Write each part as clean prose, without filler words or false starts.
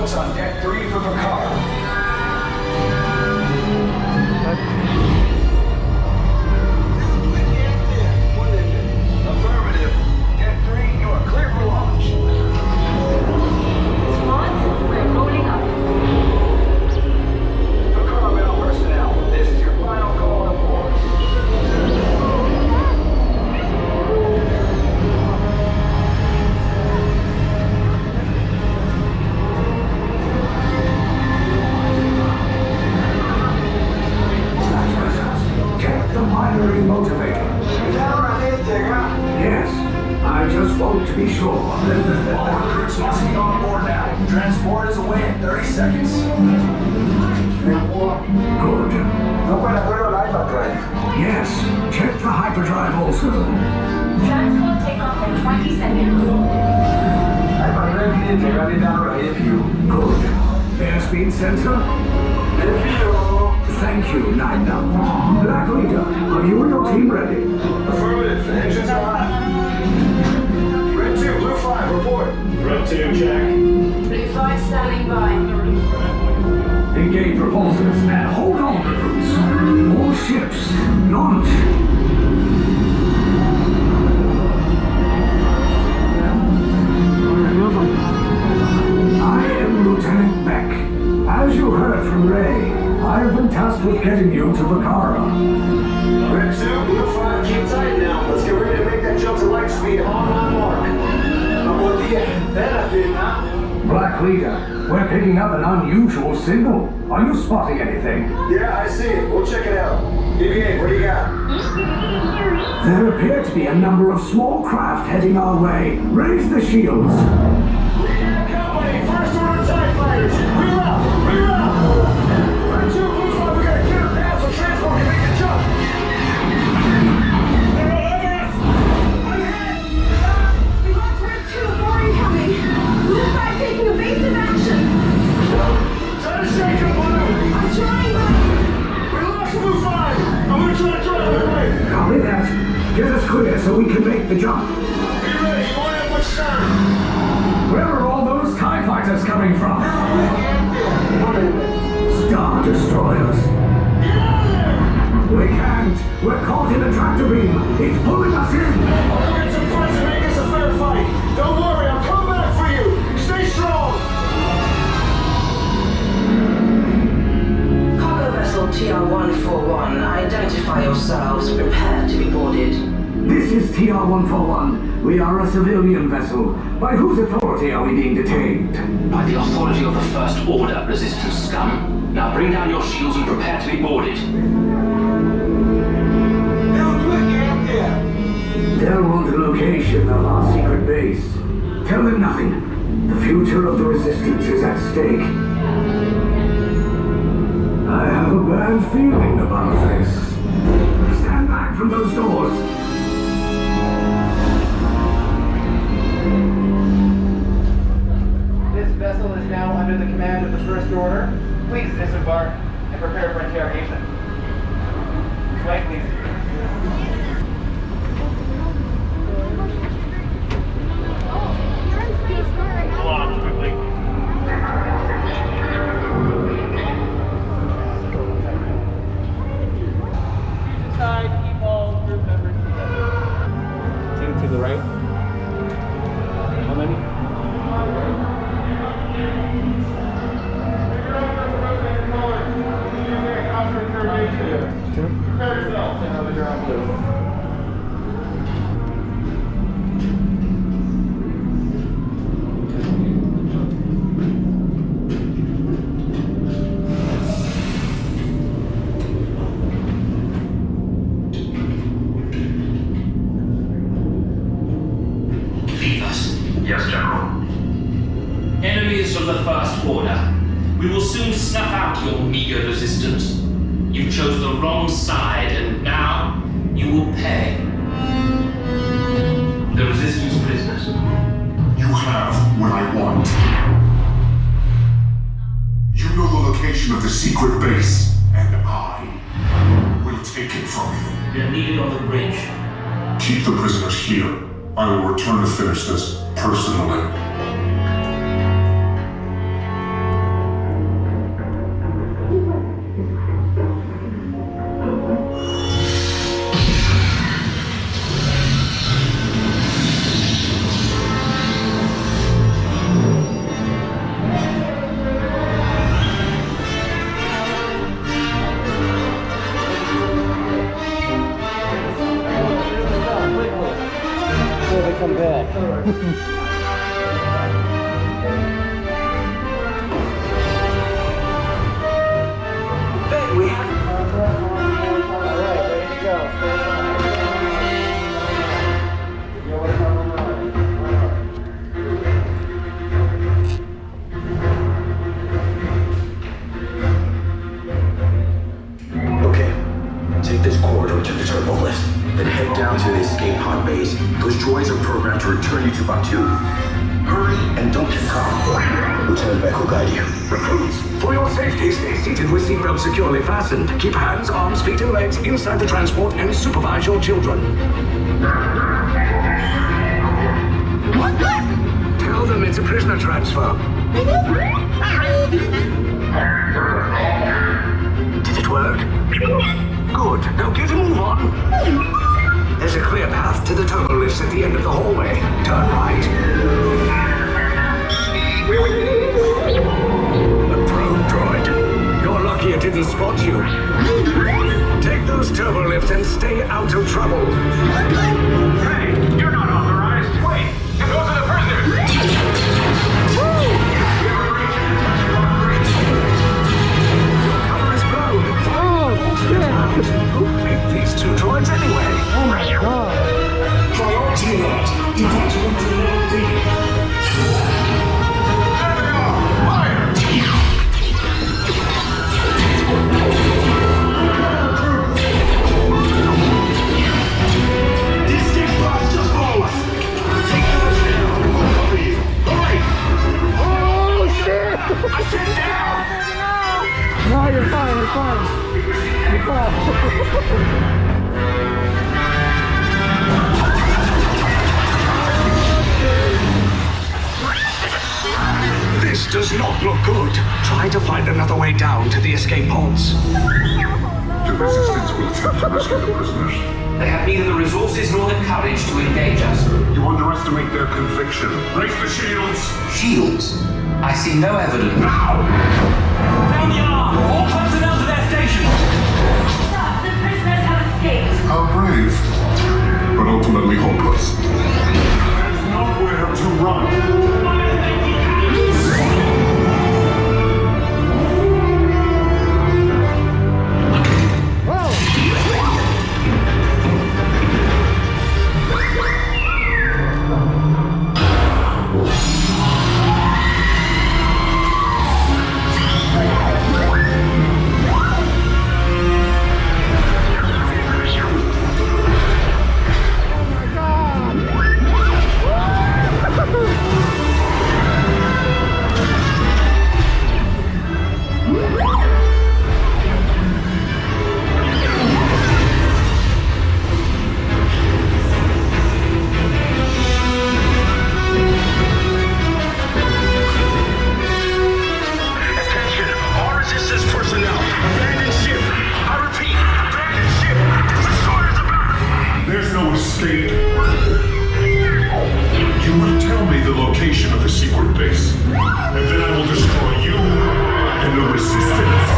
folks on deck 3 for Picard. Affirmative. Deck 3, you are clear for launch. Squads, we're rolling up. Picard personnel, this is your final call to board. Check the binary motivator. Yes, I just want to be sure. All recruits must be on board now. Transport is away in 30 seconds. Good. Yes, check the hyperdrive also. Transport takeoff in 20 seconds. Good. Airspeed sensor? Thank you, Nina. Black Leader, are you and your team ready? Affirmative. Engines on. Red 2, Blue 5, report. Red 2, check. Blue 5 standing by. Engage propulsors and hold on, recruits. More ships. Launch. I am Lieutenant Beck. As you heard from Ray, I have been tasked with getting you to Vacara. Red 2, Blue 5, keep tight now. Let's get ready to make that jump to light speed on my mark. Black Leader, we're picking up an unusual signal. Are you spotting anything? Yeah, I see it. We'll check it out. BB-8, what do you got? There appear to be a number of small craft heading our way. Raise the shields. Company, first order TIE fighters. Reroute! Reroute! Red 2, Blue 5, we got a clear path so transport can make the jump. They're all over us! I'm hit! We lost Red 2, more incoming. Blue 5 taking evasive action. Try to shake him, Blue! I'm trying, but... We lost Blue 5! I'm gonna try to drive it away! Copy that. Get us clear so we can make the jump. Be ready, you want to have much time? Where are all those TIE fighters coming from? Star Destroyers. Get out of there! We can't. We're caught in a tractor beam. It's pulling us in. I'll go get some friends and make this a fair fight. Don't worry, I'll come back for you. Stay strong. Cargo vessel TR-141, identify yourselves. Prepare to be boarded. This is TR-141. We are a civilian vessel. By whose authority are we being detained? By the authority of the First Order, Resistance scum. Now bring down your shields and prepare to be boarded. They'll want the location of our secret base. Tell them nothing. The future of the Resistance is at stake. I have a bad feeling about this. Stand back from those doors. This vessel is now under the command of the First Order. Please disembark and prepare for interrogation. Flight, please. Launch quickly. Side, keep all group members together. Two to the right. How many? Two. Prepare yourselves and have a ground blue. Leave us. Yes, General. Enemies of the First Order. We will soon snuff out your meager resistance. You chose the wrong side, and now you will pay. The Resistance prisoners. You have what I want. You know the location of the secret base, and I will take it from you. They're needed on the bridge. Keep the prisoners here. I will return to finish this personally. spot 2. Hurry and don't get caught. Lieutenant Beck will guide you. Recruits, for your safety, stay seated with seatbelts securely fastened. Keep hands, arms, feet, and legs inside the transport and supervise your children. Tell them it's a prisoner transfer. Did it work? Good. Now get a move on. There's a clear path to the turbo lifts at the end of the hallway. Turn right. A probe droid. You're lucky it didn't spot you. Take those turbo lifts and stay out of trouble. Hey, you're not authorized. Wait, those are the prisoners. Your cover is blown. Who made these two droids anyway? Priority alert. Detachment to level D. Fire! This escape pod just blows. Take those down. Cover you. Hurry! Oh, shit! I said down! No, you're fine, you're fine. You're fine. This does not look good. Try to find another way down to the escape pods. The Resistance will attempt to rescue the prisoners. They have neither the resources nor the courage to engage us. You underestimate their conviction. Raise the shields. Shields? I see no evidence. Found the alarm! All personnel to their stations! Sir, the prisoners have escaped. How brave, but ultimately hopeless. There's nowhere to run. escape. You will tell me the location of the secret base, and then I will destroy you and the Resistance.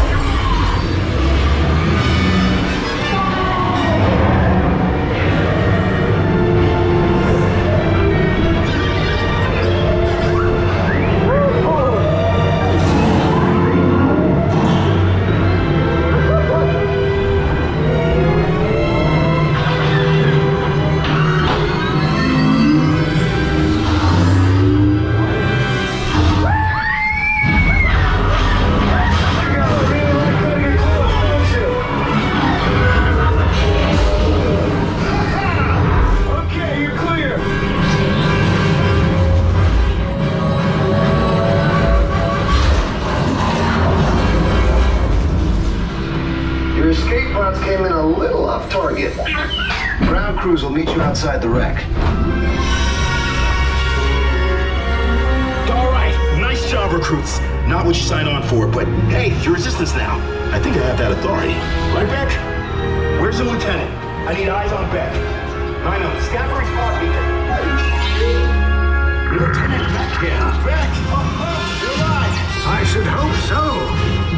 Came in a little off target. Ground crews will meet you outside the wreck. All right, nice job, recruits. Not what you signed on for, but hey, you're Resistance now. I think I have that authority. Right, Beck? Where's the lieutenant? I need eyes on Beck. I know, scan for his spot beacon. Lieutenant Beck here. Beck! You're alive! I should hope so.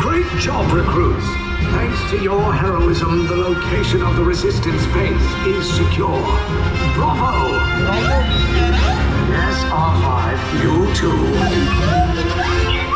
Great job, recruits. Thanks to your heroism, the location of the Resistance base is secure. Bravo! Yes, R5, you too.